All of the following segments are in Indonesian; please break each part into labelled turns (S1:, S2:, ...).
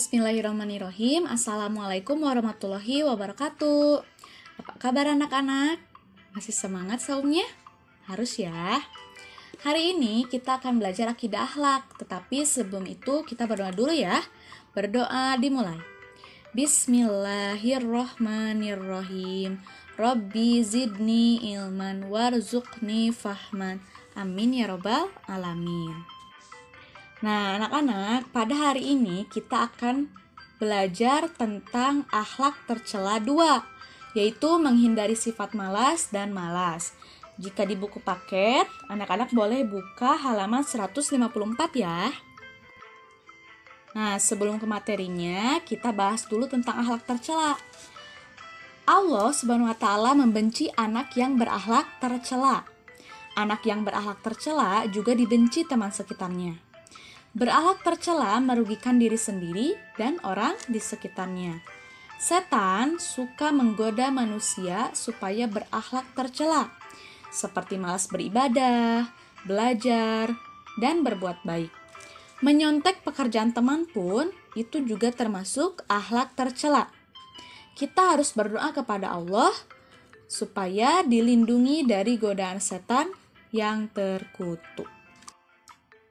S1: Bismillahirrahmanirrahim. Assalamualaikum warahmatullahi wabarakatuh. Apa kabar anak-anak? Masih semangat saumnya? Harus ya. Hari ini kita akan belajar akidah akhlak. Tetapi sebelum itu kita berdoa dulu ya. Berdoa dimulai. Bismillahirrahmanirrahim. Rabbi zidni ilman warzuqni fahman. Amin ya robbal alamin. Nah, anak-anak, pada hari ini kita akan belajar tentang akhlak tercela 2, yaitu menghindari sifat malas dan malas. Jika di buku paket, anak-anak boleh buka halaman 154 ya. Nah, sebelum ke materinya, kita bahas dulu tentang akhlak tercela. Allah Subhanahu wa Ta'ala membenci anak yang berakhlak tercela. Anak yang berakhlak tercela juga dibenci teman sekitarnya. Berakhlak tercela merugikan diri sendiri dan orang di sekitarnya. Setan suka menggoda manusia supaya berakhlak tercela, seperti malas beribadah, belajar, dan berbuat baik. Menyontek pekerjaan teman pun itu juga termasuk akhlak tercela. Kita harus berdoa kepada Allah supaya dilindungi dari godaan setan yang terkutuk.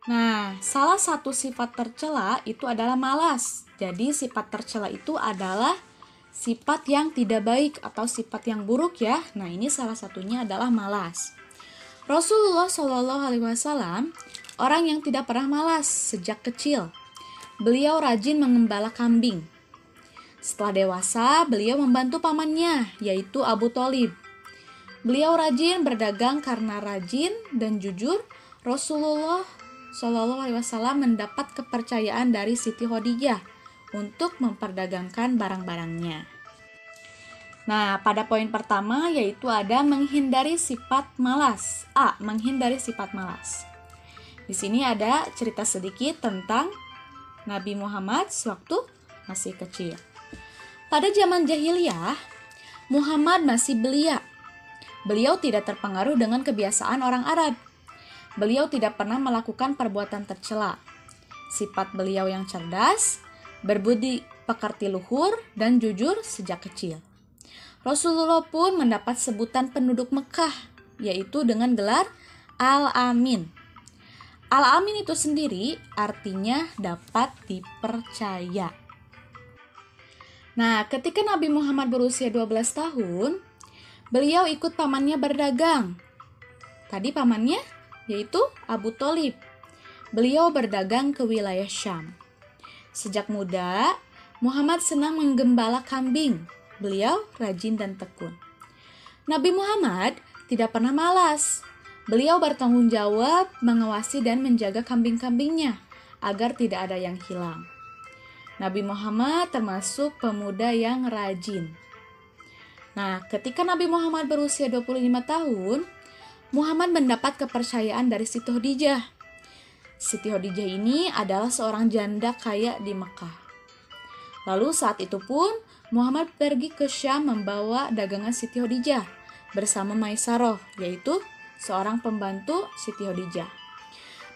S1: Nah, salah satu sifat tercela itu adalah malas. Jadi sifat tercela itu adalah sifat yang tidak baik atau sifat yang buruk ya. Nah, ini salah satunya adalah malas. Rasulullah SAW orang yang tidak pernah malas sejak kecil. Beliau rajin mengembala kambing. Setelah dewasa, beliau membantu pamannya, yaitu Abu Thalib. Beliau rajin berdagang karena rajin dan jujur. Rasulullah SAW mendapat kepercayaan dari Siti Khadijah untuk memperdagangkan barang-barangnya. Nah, pada poin pertama yaitu ada menghindari sifat malas. A. Menghindari sifat malas. Di sini ada cerita sedikit tentang Nabi Muhammad sewaktu masih kecil. Pada zaman jahiliyah, Muhammad masih belia. Beliau tidak terpengaruh dengan kebiasaan orang Arab. Beliau tidak pernah melakukan perbuatan tercela. Sifat beliau yang cerdas, berbudi pekerti luhur, dan jujur sejak kecil. Rasulullah pun mendapat sebutan penduduk Mekah, yaitu dengan gelar Al-Amin. Al-Amin itu sendiri artinya dapat dipercaya. Nah, ketika Nabi Muhammad berusia 12 tahun, beliau ikut pamannya berdagang. Tadi pamannya yaitu Abu Thalib. Beliau berdagang ke wilayah Syam. Sejak muda, Muhammad senang menggembala kambing. Beliau rajin dan tekun. Nabi Muhammad tidak pernah malas. Beliau bertanggung jawab mengawasi dan menjaga kambing-kambingnya agar tidak ada yang hilang. Nabi Muhammad termasuk pemuda yang rajin. Nah, ketika Nabi Muhammad berusia 25 tahun, Muhammad mendapat kepercayaan dari Siti Khadijah. Siti Khadijah ini adalah seorang janda kaya di Mekah. Lalu saat itu pun Muhammad pergi ke Syam membawa dagangan Siti Khadijah bersama Maisarah, yaitu seorang pembantu Siti Khadijah.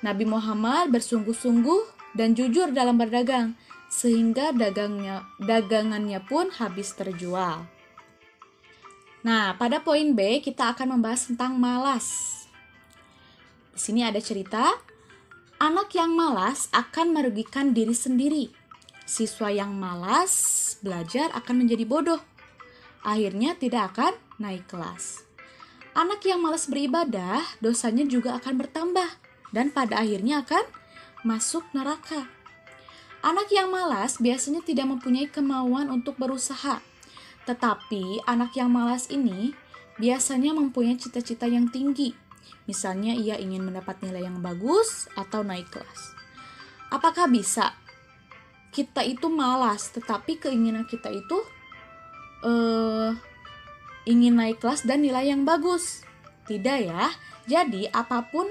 S1: Nabi Muhammad bersungguh-sungguh dan jujur dalam berdagang, sehingga dagangannya pun habis terjual. Nah, pada poin B kita akan membahas tentang malas. Di sini ada cerita, anak yang malas akan merugikan diri sendiri. Siswa yang malas belajar akan menjadi bodoh. Akhirnya tidak akan naik kelas. Anak yang malas beribadah, dosanya juga akan bertambah dan pada akhirnya akan masuk neraka. Anak yang malas biasanya tidak mempunyai kemauan untuk berusaha. Tetapi anak yang malas ini biasanya mempunyai cita-cita yang tinggi. Misalnya ia ingin mendapat nilai yang bagus atau naik kelas. Apakah bisa kita itu malas tetapi keinginan kita itu ingin naik kelas dan nilai yang bagus? Tidak ya. Jadi apapun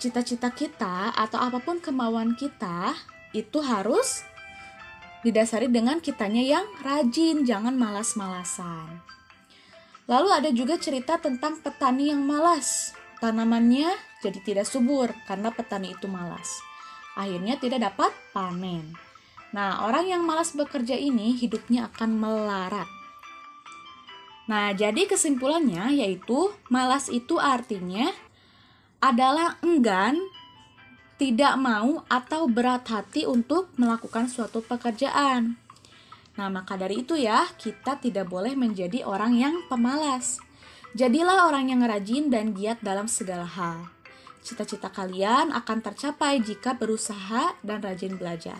S1: cita-cita kita atau apapun kemauan kita itu harus didasari dengan kitanya yang rajin, jangan malas-malasan. Lalu ada juga cerita tentang petani yang malas. Tanamannya jadi tidak subur karena petani itu malas. Akhirnya tidak dapat panen. Nah, orang yang malas bekerja ini hidupnya akan melarat. Nah, jadi kesimpulannya yaitu malas itu artinya adalah enggan, tidak mau, atau berat hati untuk melakukan suatu pekerjaan. Nah, maka dari itu ya, kita tidak boleh menjadi orang yang pemalas. Jadilah orang yang rajin dan giat dalam segala hal. Cita-cita kalian akan tercapai jika berusaha dan rajin belajar.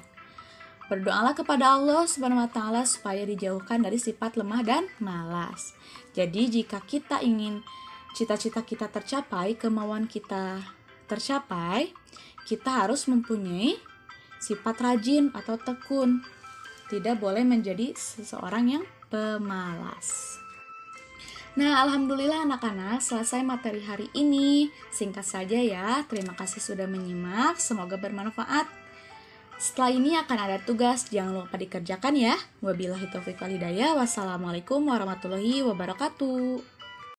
S1: Berdoalah kepada Allah Subhanahu wa taala supaya dijauhkan dari sifat lemah dan malas. Jadi jika kita ingin cita-cita kita tercapai, kemauan kita tercapai, kita harus mempunyai sifat rajin atau tekun. Tidak boleh menjadi seseorang yang pemalas. Nah, alhamdulillah anak-anak, selesai materi hari ini. Singkat saja ya. Terima kasih sudah menyimak. Semoga bermanfaat. Setelah ini akan ada tugas, jangan lupa dikerjakan ya. Wabillahi taufiq wal hidayah. Wassalamualaikum warahmatullahi wabarakatuh.